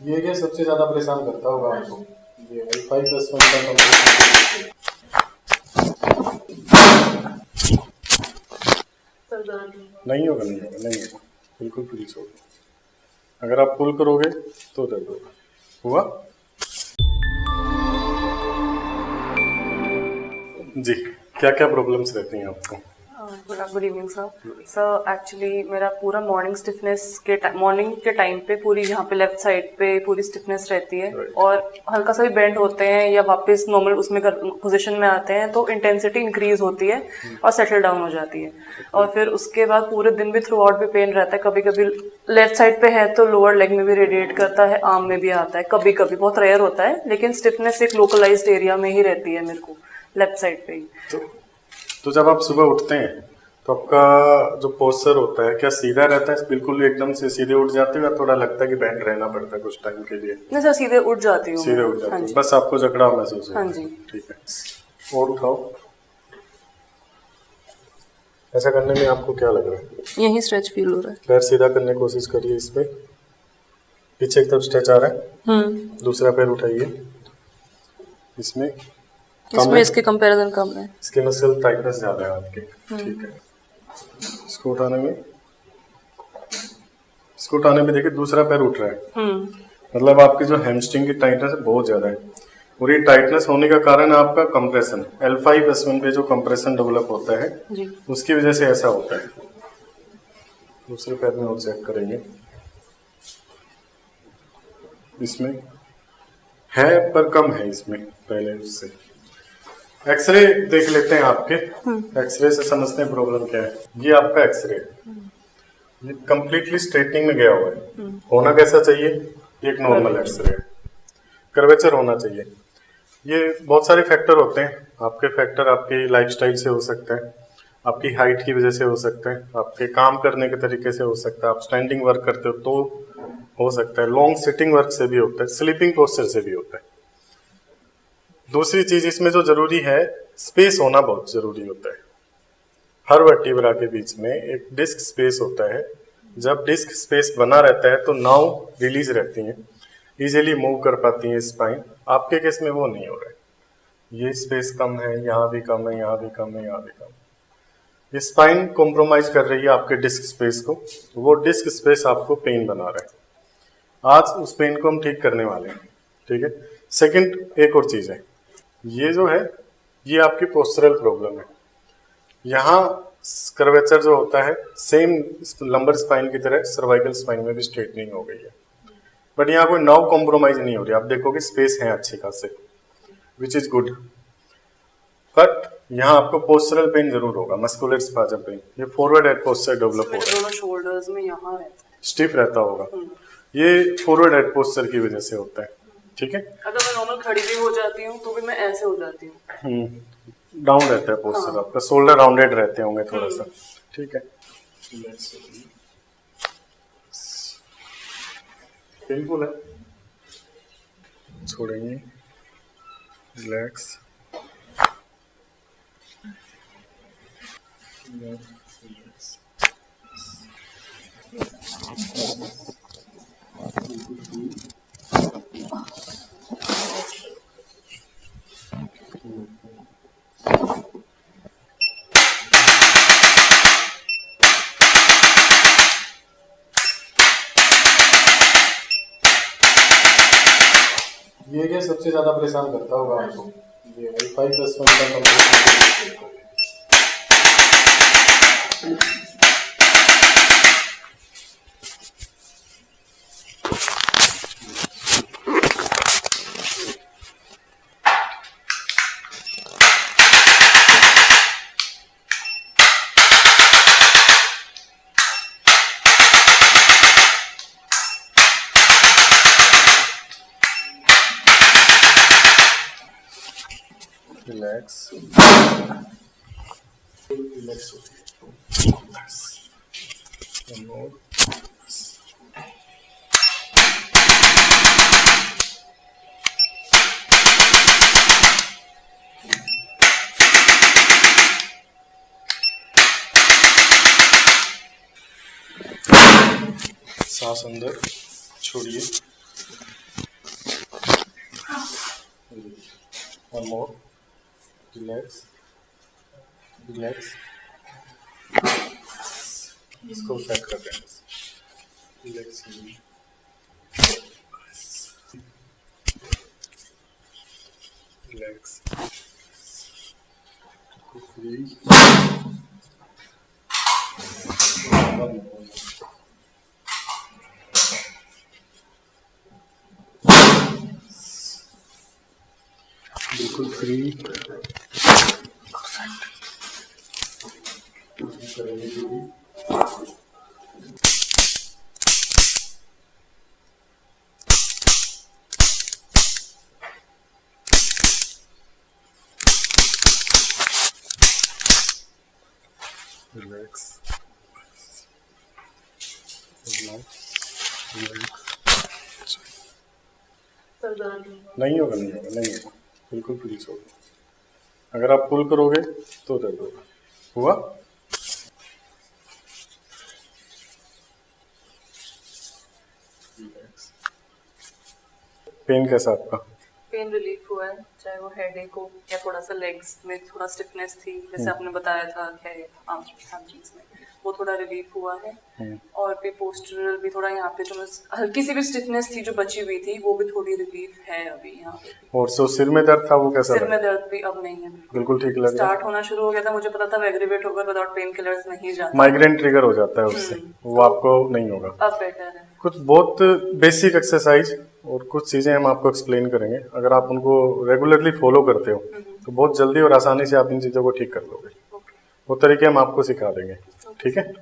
ये क्या सबसे ज्यादा परेशान करता होगा आपको? ये वाईफाई प्लस वन का कंप्रेशन नहीं होगा, नहीं होगा, नहीं होगा, बिल्कुल फ्री होगा। अगर आप पुल करोगे तो दर्द होगा। हुआ जी। क्या क्या प्रॉब्लम्स रहती हैं आपको? Good evening sir. एक्चुअली मेरा पूरा मॉर्निंग के टाइम पे पूरी यहाँ पे लेफ्ट साइड पे पूरी स्टिफनेस रहती है। Right. और हल्का सा भी बेंड होते हैं या वापस नॉर्मल उसमें पोजीशन में आते हैं तो इंटेंसिटी इंक्रीज होती है और सेटल डाउन हो जाती है। और फिर उसके बाद पूरे दिन भी थ्रू आउट भी पेन रहता है। कभी कभी लेफ्ट साइड पे है तो लोअर लेग में भी रेडिएट करता है, आर्म में भी आता है, कभी कभी बहुत रेयर होता है, लेकिन स्टिफनेस एक लोकलाइज्ड एरिया में ही रहती है मेरे को, लेफ्ट साइड पे ही। तो जब आप सुबह उठते हैं तो आपका जो पोस्चर होता है क्या सीधा रहता है, बिल्कुल एकदम से सीधे उठ जाते हो या थोड़ा लगता है कि बैंड रहना पड़ता है कुछ टाइम के लिए? नहीं सर, सीधे उठ जाती हूँ। सीधे उठ जाते हो, बस आपको जकड़ा महसूस होता है? हाँ जी। ठीक है, और उठाओ। ऐसा करने में आपको क्या लग रहा है? यही स्ट्रेच फील हो रहा है। पैर सीधा करने की कोशिश करिए, इस पे पीछे की तरफ स्ट्रेच आ रहा है। दूसरा पैर उठाइए, इसमें इसके कंपैरिजन कम है। इसके मसल टाइटनेस ज्यादा है आपके। ठीक है, इसको उठाने में देखिए दूसरा पैर उठ रहा है। मतलब आपकी जो हैमस्ट्रिंग की टाइटनेस है बहुत ज्यादा है, और ये टाइटनेस होने का कारण है आपका कंप्रेशन। L5S1 पे जो कंप्रेशन डेवलप होता है जी, उसकी वजह से ऐसा होता है। दूसरे पैर में और चेक करेंगे, इसमें है पर कम है इसमें पहले उससे। एक्सरे देख लेते हैं आपके। एक्सरे से समझते हैं प्रॉब्लम क्या है। ये आपका एक्सरे है, ये कंप्लीटली स्ट्रेटनिंग में गया हुआ है। होना कैसा चाहिए? एक नॉर्मल एक्सरे है, कर्वेचर होना चाहिए। ये बहुत सारे फैक्टर होते हैं। आपके फैक्टर आपकी लाइफस्टाइल से हो सकता है, आपकी हाइट की वजह से हो सकता है, आपके काम करने के तरीके से हो सकता है, आप स्टैंडिंग वर्क करते हो तो हो सकता है, लॉन्ग सिटिंग वर्क से भी होता है, स्लीपिंग पोस्चर से भी होता है। दूसरी चीज इसमें जो जरूरी है, स्पेस होना बहुत जरूरी होता है। हर वर्टिब्रा के बीच में एक डिस्क स्पेस होता है। जब डिस्क स्पेस बना रहता है तो नाव रिलीज रहती हैं, इजीली मूव कर पाती हैं स्पाइन। आपके केस में वो नहीं हो रहा है, ये स्पेस कम है, यहाँ भी कम है, यहाँ भी कम है, यहाँ भी कम है। ये स्पाइन कॉम्प्रोमाइज कर रही है आपके डिस्क स्पेस को, वो डिस्क स्पेस आपको पेन बना रहा है। आज उस पेन को हम ठीक करने वाले हैं। ठीक है। सेकंड एक और चीज है, ये जो है ये आपकी पोस्चरल प्रॉब्लम है। यहाँ कर्वेचर जो होता है सेम लंबर स्पाइन की तरह सर्वाइकल स्पाइन में भी स्ट्रेटनिंग हो गई है, बट यहाँ कोई नर्व कॉम्प्रोमाइज नहीं हो रही। आप देखोगे स्पेस है अच्छे खासे, विच इज गुड, बट यहाँ आपको पोस्चरल पेन जरूर होगा, मस्कुलर स्पाजम पेन। ये फॉरवर्ड हेड पोस्चर डेवलप होगा, शोल्डर्स में यहाँ रहता है, स्टिफ रहता होगा। ये फॉरवर्ड हेड पोस्चर की वजह से होता है। ठीक है। अगर मैं नॉर्मल खड़ी भी हो जाती हूँ तो भी मैं ऐसे हो जाती हूँ। डाउन रहता है पोस्चर आपका, शोल्डर राउंडेड रहते होंगे थोड़ा सा। ठीक है, बिल्कुल है। छोड़ेंगे, रिलैक्स, ये क्या सबसे ज्यादा परेशान करता होगा आपको? ये L5S1 का कंप्रेशन। रिलैक्स, रिलैक्स हो। सांस अंदर छोड़िए, वन मोर, रिलैक्स रिलैक्स, इसको सेट कर दें, रिलैक्स रिलैक्स, फ्री, बिल्कुल फ्री, रिलैक्स नहीं होगा बिल्कुल फ्री होगा। अगर आप पुल करोगे तो दर्द होगा। हुआ? पेन कैसा आपका? पेन रिलीफ हुआ है, चाहे वो हेडेक हो या थोड़ा सा लेग्स में थोड़ा स्टिफनेस थी, जैसे आपने बताया था हैमस्ट्रिंग्स में, वो थोड़ा रिलीफ हुआ है। और भी पोस्टरल भी थोड़ा यहाँ पे जो हल्की सी भी स्टिफनेस थी जो बची हुई थी, वो भी थोड़ी रिलीफ है अभी यहाँ पे। और जो सिर में दर्द था वो कैसा सिर में दर्द भी अब नहीं है, बिल्कुल ठीक लग रहा है। स्टार्ट होना शुरू हो गया था, मुझे पता था एग्रीवेट होगा, विदाउट पेन किलर्स नहीं जाता। माइग्रेन ट्रिगर हो जाता है उससे, वो आपको नहीं होगा। अब बेटर है। कुछ बहुत बेसिक एक्सरसाइज और कुछ चीजें हम आपको एक्सप्लेन करेंगे, अगर आप उनको रेगुलरली फॉलो करते हो तो बहुत जल्दी और आसानी से आप इन चीजों को ठीक कर लोगे। वो तरीके हम आपको सिखा देंगे, ठीक है।